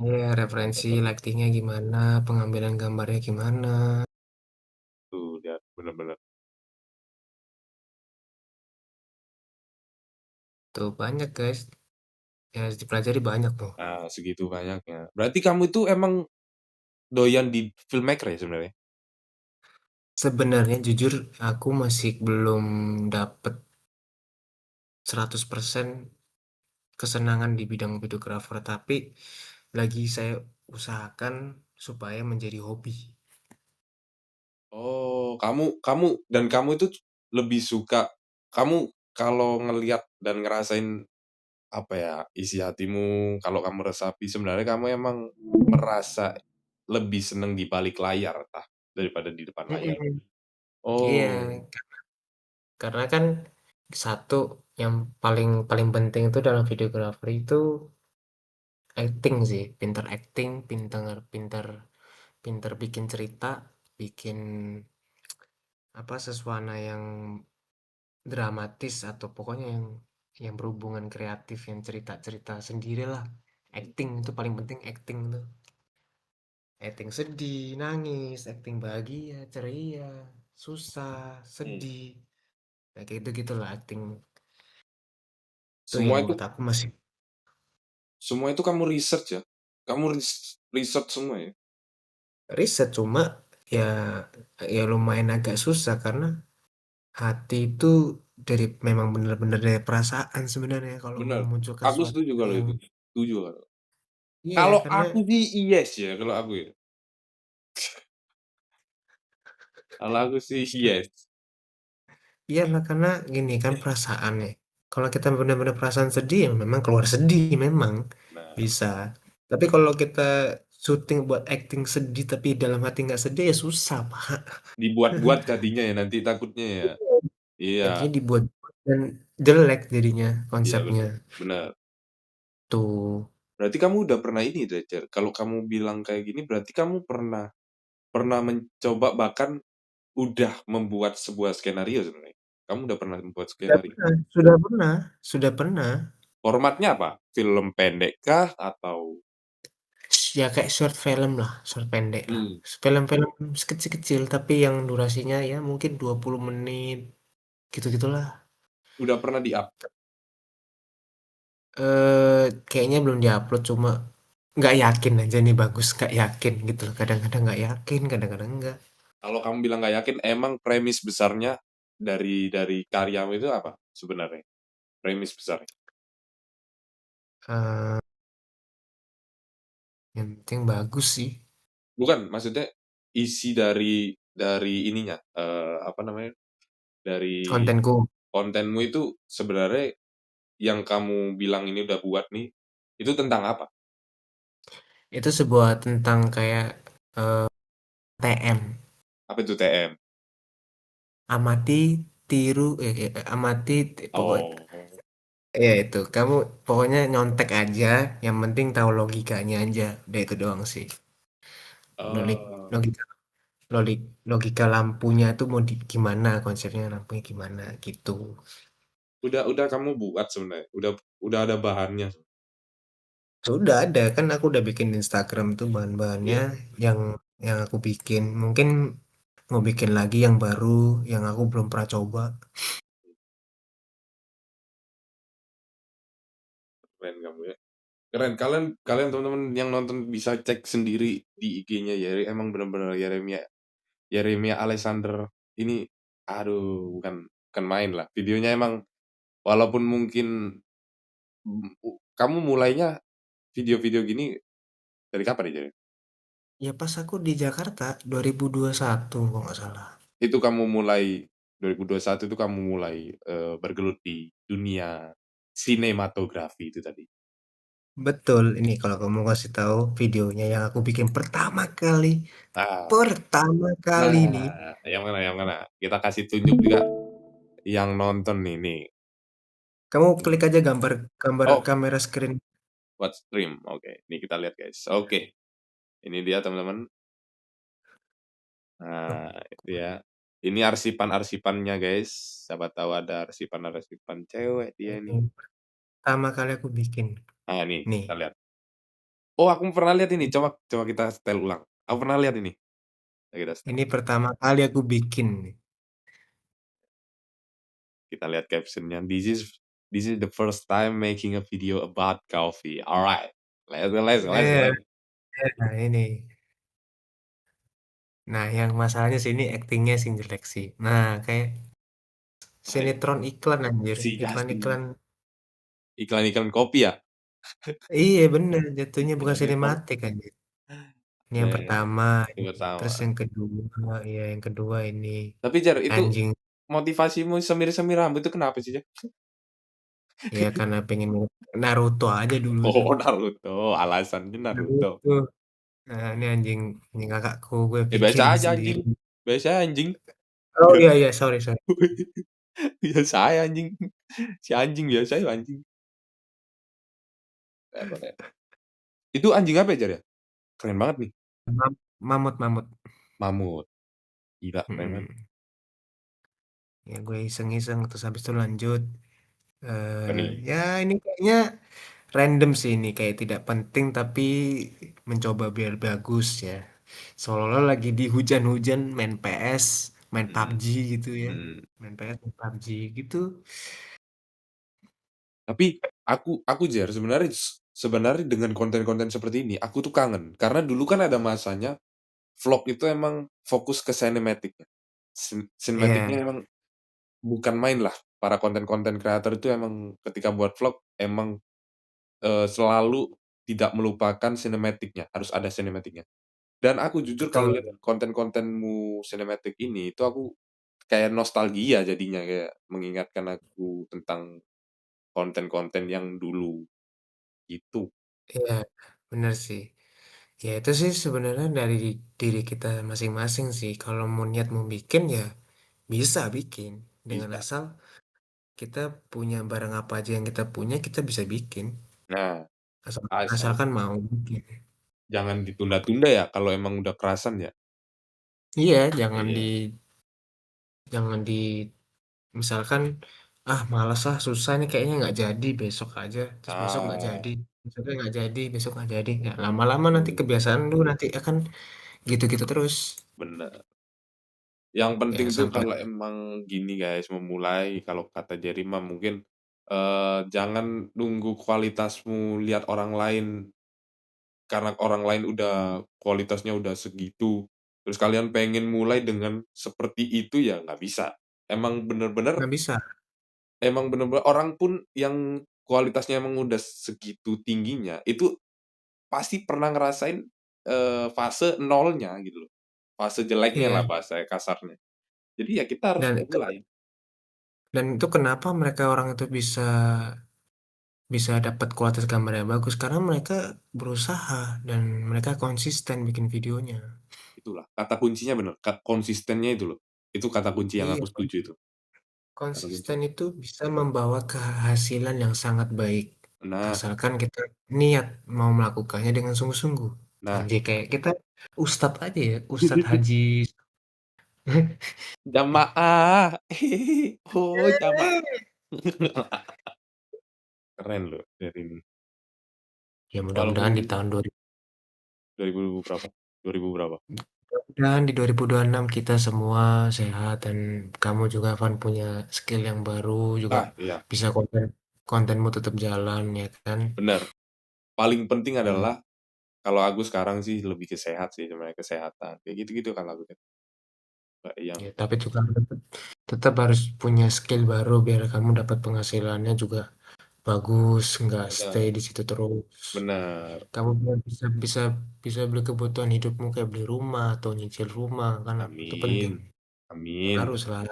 ya referensi
Mantap banget.
lightingnya gimana pengambilan gambarnya gimana
Tuh, lihat bener-bener.
tuh banyak guys yang harus dipelajari banyak tuh
Nah, segitu banyaknya. Berarti kamu itu emang doyan di filmmaker ya sebenarnya?
sebenarnya jujur aku masih belum dapet 100% kesenangan di bidang videografer tapi lagi saya usahakan supaya menjadi hobi.
Oh, kamu itu lebih suka kamu kalau ngelihat dan ngerasain apa ya isi hatimu kalau kamu resapi sebenarnya kamu emang merasa lebih seneng di balik layar tah, daripada di depan layar?
Mhm, iya,
Oh,
karena kan satu yang paling paling penting itu dalam videografer itu acting sih, pinter acting, pinter pinter pinter bikin cerita, bikin apa sesuatu yang dramatis atau pokoknya yang berhubungan kreatif, yang cerita-cerita sendirilah. Acting itu paling penting acting tuh. Acting sedih, nangis, acting bahagia, ceria, susah,
hmm.
sedih. Nah, kayak gitu gitulah acting tuh yang
Semua itu
menurut aku masih
semua itu kamu research ya? Kamu research semua ya?
riset cuma ya ya lumayan agak susah karena hati itu dari memang benar-benar dari perasaan sebenarnya kalau mau
Benar,
memunculkan
aku
suatu
setuju kalau
yang
itu, setuju kalau
iya
kalau
karena
aku sih yes ya, kalau aku sih yes.
iyalah karena gini kan perasaan ya. Kalau kita benar-benar perasaan sedih ya memang keluar sedih memang
Nah,
bisa. Tapi kalau kita syuting buat acting sedih tapi dalam hati nggak sedih ya susah Pak.
dibuat-buat jadinya ya nanti takutnya ya. Iya,
Jadinya dibuat dan jelek jadinya
iya
konsepnya.
benar, benar.
Tuh.
Berarti kamu udah pernah ini deh, Cer. Kalau kamu bilang kayak gini, berarti kamu pernah pernah mencoba bahkan udah membuat sebuah skenario sebenarnya. Kamu udah pernah membuat
Sudah
skenario.
pernah, sudah pernah, sudah pernah.
Formatnya apa? Film pendek kah atau
Ya kayak short film lah, short pendek lah.
hmm,
Film-film kecil-kecil tapi yang durasinya ya mungkin 20 menit gitu-gitulah.
udah pernah di-up?
Kayaknya belum diupload cuma nggak yakin aja nih bagus, nggak yakin gitu loh. Kadang-kadang nggak yakin, kadang-kadang enggak.
Kalau kamu bilang nggak yakin, emang premis besarnya dari karyamu itu apa sebenarnya? Premis besarnya.
Eh, yang penting bagus sih
Bukan, maksudnya isi dari ininya, apa namanya, dari
kontenku.
kontenmu itu sebenarnya yang kamu bilang ini udah buat nih, itu tentang apa?
Itu sebuah tentang kayak TM,
Apa itu TM?
amati, tiru, amati, pokoknya
Oh,
ya itu. Kamu pokoknya nyontek aja, yang penting tahu logikanya aja. Udah itu doang sih.
oh,
Logika, logika lampunya tuh mau gimana konsepnya lampunya gimana gitu.
udah kamu buat sebenarnya, udah ada bahannya.
Sudah ada kan aku udah bikin di Instagram tuh bahan-bahannya
Iya,
yang aku bikin. Mungkin mau bikin lagi yang baru yang aku belum pernah coba.
keren kamu ya. Keren. Kalian kalian teman-teman yang nonton bisa cek sendiri di IG-nya ya. Emang benar-benar Yeremia Yeremia Alexander ini aduh bukan main lah. Videonya emang walaupun mungkin kamu mulainya video-video gini dari kapan ya? Jer?
Ya pas aku di Jakarta 2021 kalau nggak salah.
Itu kamu mulai 2021 itu kamu mulai bergelut di dunia sinematografi itu tadi.
Betul, ini kalau kamu kasih tahu videonya yang aku bikin
Nah,
pertama kali nih.
nah, yang mana yang mana? Kita kasih tunjuk juga yang nonton nih nih.
Kamu klik aja gambar gambar
Oh,
kamera screen.
buat stream. Oke, ini kita lihat guys. Oke, ini dia teman-teman. Nah, itu ya. Ini arsipan-arsipannya guys. Siapa tahu ada arsipan-arsipan cewek dia
Ini
nih.
pertama kali aku bikin.
Nah, ini
Nih,
kita lihat. Oh, aku pernah lihat ini. Coba coba kita setel ulang. Aku pernah lihat ini. Nah, kita setel.
ini pertama kali aku bikin nih.
Kita lihat captionnya. This is the first time making a video about coffee. Alright.
Eh,
Let's go.
nah ini. Nah, yang masalahnya sini aktingnya sih jelek sih. Nah, kayak
Hai,
sinetron iklan anjir.
si Justin.
Iklan-iklan.
Iklan-iklan kopi ya?
Iya bener, jatuhnya bukan
Iklan-iklan kopi.
sinematik anjir. Ini yang
Nah,
pertama,
itu
ini. Terus
pertama.
yang kedua, ya yang kedua ini
Tapi Jar, itu
anjing.
motivasimu semir-semir rambut itu kenapa sih, Jar?
Ya karena pengen Naruto aja dulu tuh.
Oh, Naruto. Alasannya Naruto.
Naruto. Nah, ini anjing anjing kakakku gue
Biasa
bikin
aja
sendiri.
anjing. Biasa anjing.
Oh, iya iya, sorry sorry.
Biasa aja anjing. Si anjing biasa ya anjing. Keren. Itu anjing apa ya, Jar ya? Keren banget nih.
Mamut mamut.
Mamut. Gila, keren banget.
Mhm. Ya gue iseng-iseng terus habis itu lanjut,
Apa nih?
ya ini kayaknya random sih ini, kayak tidak penting tapi mencoba biar bagus ya. Seolah-olah lagi di hujan-hujan main PS, main
Mhm,
PUBG gitu ya.
mhm.
Main PS, main PUBG gitu.
Tapi aku Jar sebenarnya dengan konten-konten seperti ini aku tuh kangen. Karena dulu kan ada masanya vlog itu emang fokus ke sinematiknya. Sinematiknya
Iya,
emang bukan main lah. Para konten-konten kreator itu emang ketika buat vlog emang selalu tidak melupakan sinematiknya, harus ada sinematiknya. Dan aku jujur kalau
betul.
lihat konten-kontenmu sinematik ini, itu aku kayak nostalgia jadinya, kayak mengingatkan aku tentang konten-konten yang dulu, gitu.
Iya, bener sih. Ya itu sih sebenarnya dari diri kita masing-masing sih. Kalau mau niat mau bikin ya bisa bikin. Dengan
Bisa.
asal kita punya barang apa aja yang kita punya, kita bisa bikin.
Nah,
Asal,
asal
asalkan mau bikin.
jangan ditunda-tunda ya kalau emang udah kerasan ya.
Iya,
Iya.
jangan di misalkan ah malas ah susah nih kayaknya nggak jadi besok aja. Terus besok nggak
Ah,
jadi, besoknya nggak jadi, besok nggak jadi. Ya, lama-lama nanti
betul.
kebiasaan lu nanti akan gitu-gitu terus.
Bener. Yang penting
Ya
tuh
sampai
kalau emang gini guys, memulai kalau kata Jerry mah mungkin jangan nunggu kualitasmu lihat orang lain karena orang lain udah kualitasnya udah segitu. Terus kalian pengen mulai dengan seperti itu ya nggak bisa. Emang bener-bener
nggak bisa.
emang bener-bener orang pun yang kualitasnya emang udah segitu tingginya itu pasti pernah ngerasain fase nolnya gitu loh. Fase jeleknya lah
Iya.
bahasa kasarnya. Jadi ya kita harus mulai.
Dan itu kenapa mereka orang itu bisa bisa dapat kualitas gambar yang bagus karena mereka berusaha dan mereka konsisten bikin videonya.
Itulah, kata kuncinya bener, konsistennya itu loh. Itu kata kunci yang
Iya,
aku setuju itu, kata kunci.
konsisten itu bisa membawa kehasil yang sangat baik.
Nah
Asalkan kita niat mau melakukannya dengan sungguh-sungguh.
nah,
Anjir kayak kita ustadz aja ya, Ustadz Haji.
jamaah, oh jamaah. Keren loh dari ini.
Ya mudah-mudahan di
Walaupun
tahun
2000 berapa? 2000 berapa?
2000 dan di 2026 kita semua sehat dan kamu juga Van punya skill yang baru juga
Ah, iya,
bisa kontenmu tetap jalan ya kan.
bener. Paling penting
Hmm.
adalah kalau aku sekarang sih lebih ke sehat sih sebenarnya, kesehatan. Kayak gitu-gitu kalau aku kan. Kayak yang
Ya, tapi juga tetap harus punya skill baru biar kamu dapat penghasilannya juga bagus, nggak stay
bener,
di situ terus.
bener.
Kamu bisa bisa bisa beli kebutuhan hidupmu kayak beli rumah atau nyicil rumah kan itu penting.
Amin, amin,
Harus lah,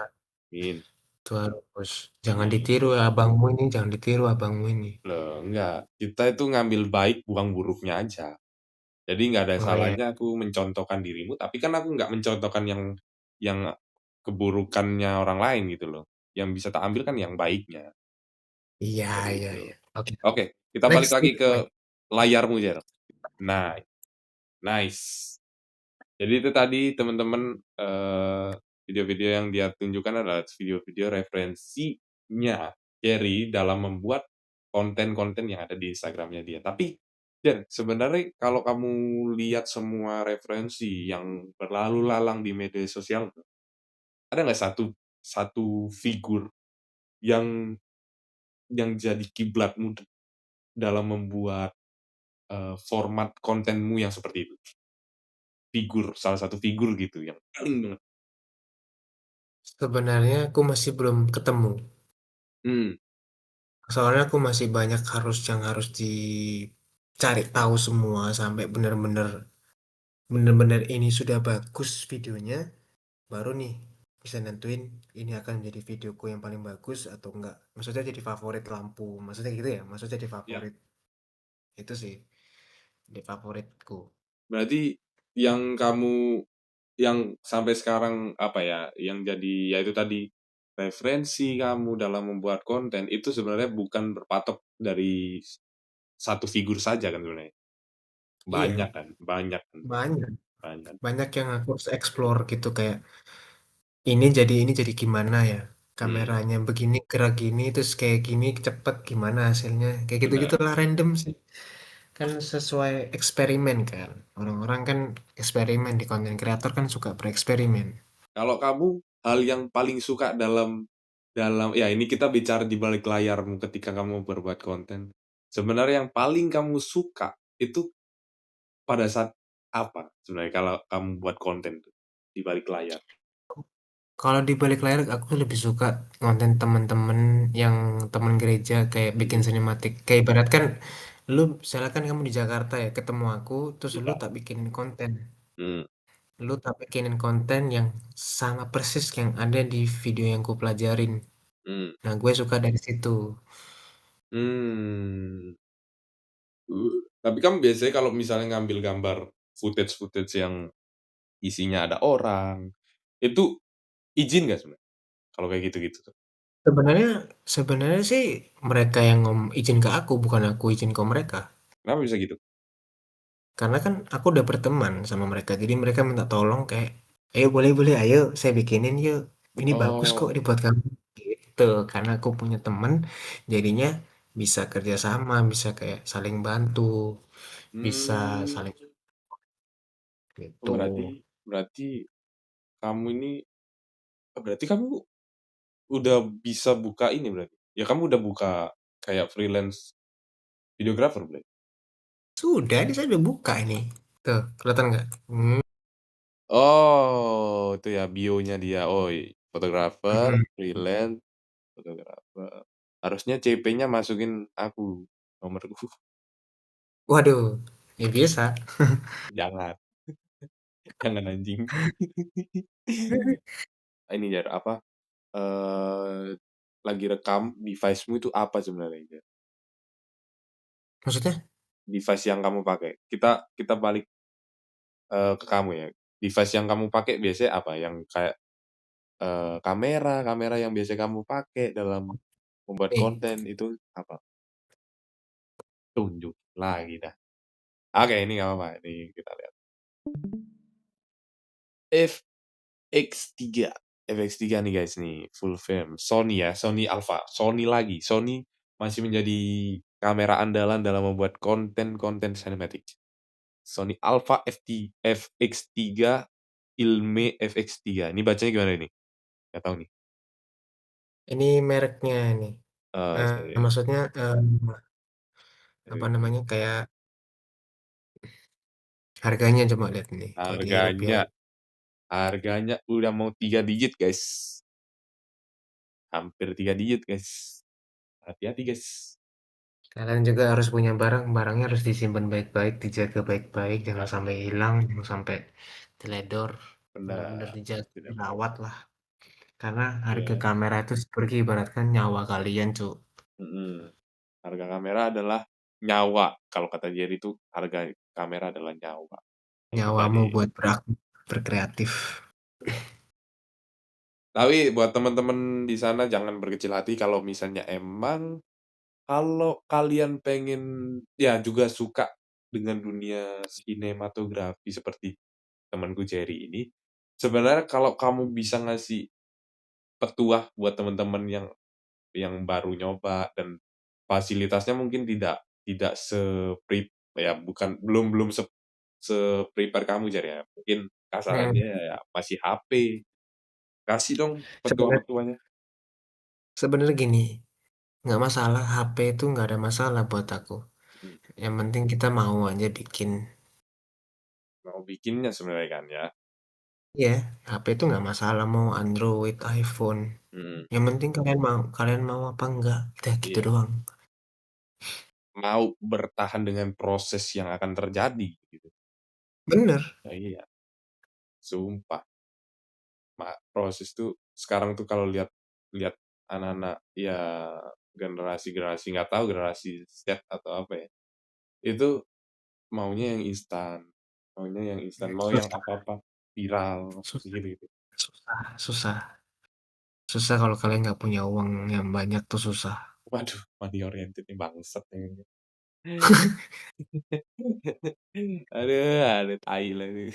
amin,
itu harus. Jangan
amin.
ditiru ya abangmu ini, jangan ditiru abangmu ini.
Loh, enggak. Kita itu ngambil baik, buang buruknya aja. Jadi nggak ada
Oh ya,
salahnya aku mencontohkan dirimu, tapi kan aku nggak mencontohkan yang keburukannya orang lain gitu loh. Yang bisa tak ambil kan yang baiknya,
iya
seperti
iya
itu.
iya. Oke,
Oke, kita balik
next
lagi
next
ke
next.
layarmu, Jer. Nah, nice. Jadi itu tadi teman-teman video-video yang dia tunjukkan adalah video-video referensinya Jerry dalam membuat konten-konten yang ada di Instagramnya dia. Tapi Jen, sebenarnya kalau kamu lihat semua referensi yang berlalu lalang di media sosial, ada nggak satu satu figur yang jadi kiblatmu dalam membuat format kontenmu yang seperti itu? Figur, salah satu figur gitu yang paling banget.
Sebenarnya aku masih belum ketemu.
Hmm,
Soalnya aku masih banyak yang harus dicari tahu semua sampai bener-bener ini sudah bagus videonya, baru nih bisa nentuin ini akan menjadi videoku yang paling bagus atau enggak. Maksudnya jadi favorit lampu, maksudnya gitu ya, maksudnya jadi
ya.
favorit itu sih, di favoritku.
Berarti yang kamu yang sampai sekarang apa ya, yang jadi ya itu tadi referensi kamu dalam membuat konten itu sebenarnya bukan berpatok dari satu figur saja kan sebenarnya.
Iya,
Banyak kan,
banyak.
banyak.
Banyak yang aku harus explore gitu kayak ini jadi gimana ya?
Hmm,
Kameranya begini gerak gini terus kayak gini cepet gimana hasilnya? Kayak
benar.
gitu-gitulah random sih. Kan sesuai eksperimen kan. Orang-orang kan eksperimen di konten kreator kan suka bereksperimen.
Kalau kamu hal yang paling suka dalam dalam ya ini kita bicara di balik layarmu ketika kamu berbuat konten. Sebenarnya yang paling kamu suka itu pada saat apa sebenarnya kalau kamu buat konten tuh di balik layar?
Kalau di balik layar aku lebih suka konten temen-temen yang temen gereja kayak bikin
Hmm,
sinematik. Kayak ibarat kan lu misalkan kan kamu di Jakarta ya ketemu aku terus lu
iya.
tak bikinin konten.
Hmm,
Lu tak bikinin konten yang sama persis yang ada di video yang ku pelajarin.
hmm,
Nah, gue suka dari situ.
mmm, tapi kamu biasanya kalau misalnya ngambil gambar footage-footage yang isinya ada orang, itu izin nggak sebenarnya kalau kayak gitu-gitu tuh?
Sebenarnya sebenarnya sih mereka yang izin ke aku, bukan aku izin ke mereka.
Kenapa bisa gitu?
Karena kan aku udah berteman sama mereka. Jadi mereka minta tolong kayak, ayo boleh boleh, ayo saya bikinin yuk. Ini bagus kok
Oh,
dibuat kamu. Gitu. Karena aku punya teman, jadinya bisa kerjasama, bisa kayak saling bantu, bisa
mmm,
saling
oh
gitu.
berarti berarti kamu ini berarti kamu udah bisa buka ini berarti? Ya kamu udah buka kayak freelance videographer berarti?
Sudah, ini saya udah buka ini. Tuh, kelihatan nggak?
Oh, itu ya bionya dia. Oh, fotografer,
Hmm.
freelance, fotografer. Harusnya CP-nya masukin aku, nomorku.
Waduh, ya biasa.
Jangan, jangan anjing. Ini Jar, apa? Lagi rekam device-mu itu apa sebenarnya, Jar?
Maksudnya?
Device yang kamu pakai. Kita kita balik ke kamu ya. Device yang kamu pakai biasanya apa? Yang kayak kamera, kamera yang biasa kamu pakai dalam membuat
Nih,
konten itu apa? Tunjuk lagi dah. Oke, ini nggak apa-apa. Ini kita lihat. FX3. FX3 nih guys nih, full frame. Sony ya, Sony Alpha. Sony lagi. Sony masih menjadi kamera andalan dalam membuat konten-konten sinematik. Sony Alpha FX3 Ilme FX3. Ini bacanya gimana ini? Nggak tahu nih.
ini mereknya nih.
Sorry.
Maksudnya apa namanya kayak harganya coba lihat nih kalau di rupiah.
Harganya, harganya udah mau 3 digit guys. Hampir 3 digit guys. Hati-hati guys.
Kalian juga harus punya barang, barangnya harus disimpan baik-baik, dijaga baik-baik, jangan
Benar,
sampai hilang, jangan sampai teledor, benar-benar
benar.
dijaga,
Tidak boleh.
dirawat lah. Karena harga
Iya.
kamera itu seperti ibaratkan nyawa kalian, Cuk.
Mm-mm. Harga kamera adalah nyawa. Kalau kata Jerry itu harga kamera adalah nyawa. Itu
Nyawamu
tadi.
buat berkreatif.
Tapi buat teman-teman di sana jangan berkecil hati kalau misalnya emang kalau kalian pengen ya juga suka dengan dunia sinematografi seperti temanku Jerry ini. Sebenarnya kalau kamu bisa ngasih petuah buat teman-teman yang baru nyoba dan fasilitasnya mungkin tidak ya bukan belum se-prepare kamu Jar ya. Mungkin kasarannya
Hmm.
ya masih HP. Kasih dong
Sebenarnya
petua-petuanya.
sebenarnya gini, nggak masalah HP itu nggak ada masalah buat aku.
Hmm,
Yang penting kita mau aja bikin.
mau bikinnya sebenarnya kan ya.
Ya, HP itu nggak masalah mau Android, iPhone.
Hmm,
Yang penting kalian mau apa enggak. Udah gitu
iya.
doang.
Mau bertahan dengan proses yang akan terjadi gitu.
Bener.
Ya, iya, sumpah. Proses tuh sekarang tuh kalau lihat lihat anak-anak ya generasi-generasi nggak tahu generasi Z atau apa ya. Itu maunya yang instan, Maunya yang instan, mau yang
Susah,
apa-apa viral,
susah,
gitu-gitu.
susah, susah, susah kalau kalian nggak punya uang yang banyak tuh susah.
Waduh, money oriented nih bangsat ini. Aduh, aduh tai lah ini.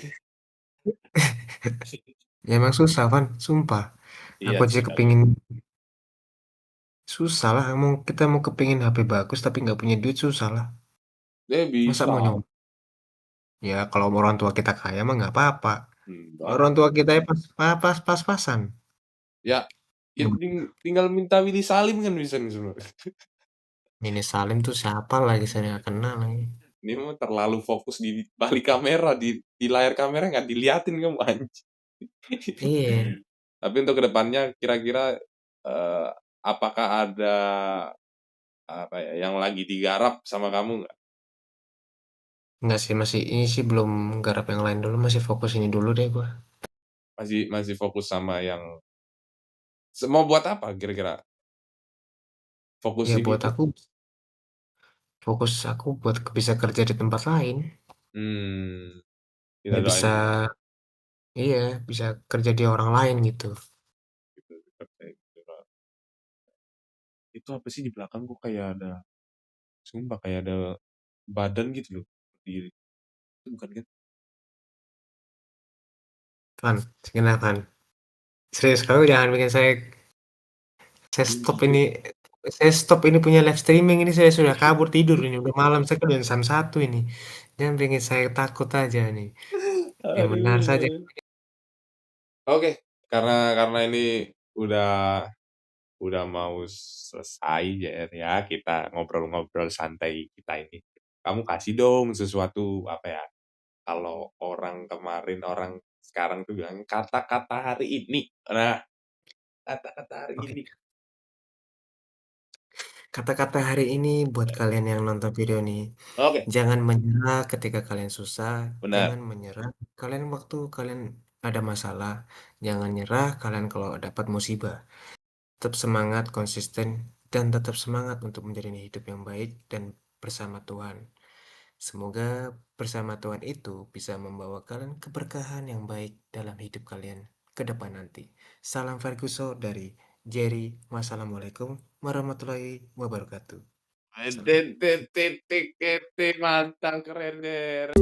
Ya emang susah kan, sumpah.
Iya
Aku aja
sih kadang.
kepingin susah lah. Kita mau kepingin HP bagus tapi nggak punya duit susah lah. Masa
Bisa.
mau nyoba? Ya kalau orang tua kita kaya mah nggak apa-apa.
Enggak.
Orang tua kita ya pas-pasan.
Ya, ya
Ya,
tinggal minta Willy Salim kan bisa nih sebenarnya.
ini Salim tuh siapa lagi saya nggak kenal lagi.
Ini mah terlalu fokus di balik kamera, di layar kamera nggak diliatin kamu anjing.
Iya,
Tapi untuk kedepannya kira-kira eh, apakah ada apa ya yang lagi digarap sama kamu nggak?
nggak sih masih ini sih belum garap yang lain dulu masih fokus ini dulu deh gua.
Masih masih fokus sama yang mau buat apa kira-kira? Fokus
Ya
ini
buat
tuh.
aku buat bisa kerja di tempat lain.
Hmm, kita
Ya
doain
bisa
aja
iya bisa kerja di orang lain gitu.
gitu. Itu apa sih di belakang kok kayak ada, sumpah kayak ada badan gitu loh. Berdiri. Itu bukan kan?
Kan, segenap kan. Serius kamu jangan bikin
Iya.
saya stop ini punya live streaming ini saya sudah kabur tidur ini udah malam saya kan udah jam 1 ini. Jangan bikin saya takut aja nih. Yang benar saja.
Aduh. Oke, karena ini udah udah mau selesai ya kita ngobrol-ngobrol santai kita ini. Kamu kasih dong sesuatu apa ya? Kalau orang kemarin orang sekarang tuh bilang kata-kata hari ini. Nah, kata-kata hari
Oke.
ini.
Kata-kata hari ini buat kalian yang nonton video ini,
Oke,
jangan menyerah ketika kalian susah,
benar.
jangan menyerah kalian waktu kalian ada masalah, jangan nyerah kalian kalau dapat musibah. Tetap semangat, konsisten, dan tetap semangat untuk menjalani hidup yang baik dan bersama Tuhan. Semoga bersama Tuhan itu bisa membawa kalian keberkahan yang baik dalam hidup kalian ke depan nanti. Salam Ferguson dari Jerry. Wassalamualaikum warahmatullahi wabarakatuh. Salam.
Mantap keren deh.